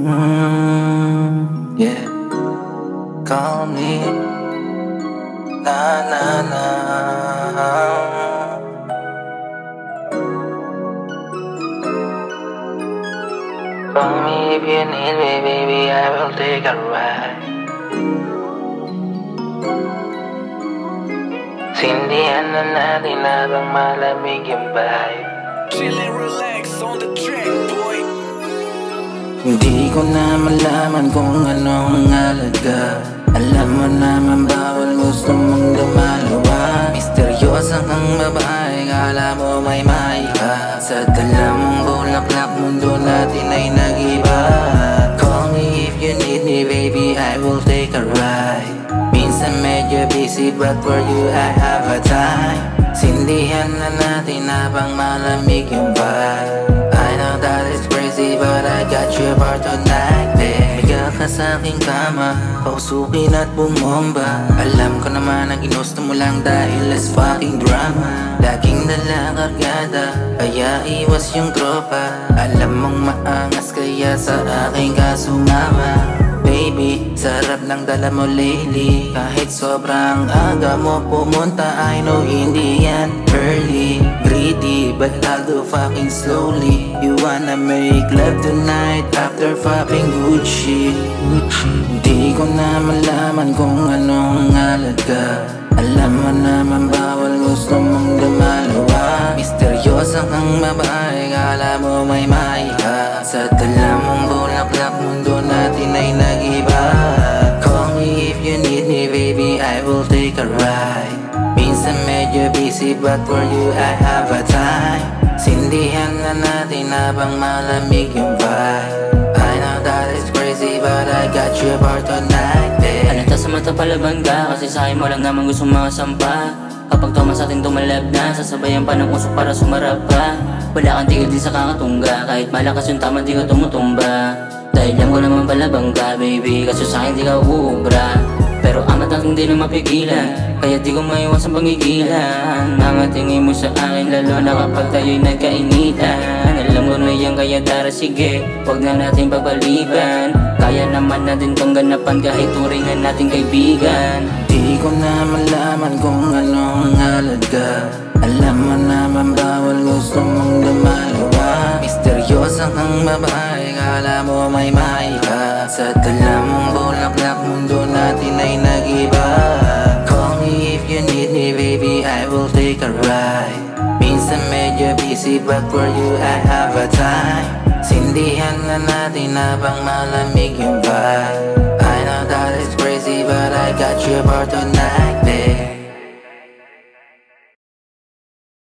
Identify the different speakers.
Speaker 1: Yeah, call me na na na. Call me if you need me, baby, I will take a ride. Sindihan na natin habang malamig yung vibe.
Speaker 2: Chill and relax on the track, boy.
Speaker 1: Hindi ko na malaman kung anong halaga. Alam mo naman bawal gusto mong dumalawa. Misteryosa kang babae, kala mo may maika. Sa dala mong bulaklak, mundo natin ay nag-iba. Call me if you need me, baby, I will take a ride. Minsan medyo busy, but for you I have a time. Sindihan na natin habang malamig yung vibe. I know that it's crazy, but I got you for tonight, babe. Higa ka sa aking kama, pausukin at bumomba. Alam ko naman ang ginusto mo lang dahil less fucking drama. Laging dala kargada, kaya iwas yung tropa. Alam mong maangas kaya sa aking kasumama. Baby, sarap ng dala mo lately. Kahit sobrang aga mo pumunta, I know hindi yan early. Greedy, but I'll do fucking slowly. You wanna make love tonight after fucking Gucci. Hindi ko na malaman kung anong halaga. Alam mo naman bawal gusto mong dumalawa. Misteryosa kang babae, kala mo may maika. Sa dala mong bulaklak, mundo natin ay nag-iba. Call me if you need me, baby, I will take a ride. Minsan medyo busy, but for you I have a time. Sindihan na natin habang malamig yung vibe. I know that it's crazy, but I got you for tonight, babe.
Speaker 3: Halata sa mata palaban ka, kasi sa'kin mo lang naman gusto makasampa. Kapag tumas atin tumalab na, sasabayan pa ng usok para sumarap pa. Wala kang tigil din sa kakatungga, kahit malakas yung tama di ka tumutumba. Dahil lang ko naman palabang ka, baby, kasi sa'kin di ka uubra. Pero amat aking di na mapigilan, kaya di ko maiwas ang pangigilan. Mga tingin mo sa akin, lalo na kapag tayo'y nagkainitan. Alam ko na yan, kaya tara sige, huwag na natin pagpaliban. Kaya naman natin tong ganapan kahit turingan natin kaibigan.
Speaker 1: Di ko na malaman kung anong halaga. Alam mo naman bawal gusto mong dumalawa. Misteryosa kang babae, kala mo may maika. Sa dala mong bulaklak, mundo natin ay nag-iba. Call me if you need me, baby, I will take a ride. Minsan medyo busy, but for you I have a time. Sindihan na natin habang malamig yung vibe. I know that it's crazy, but I got you for tonight.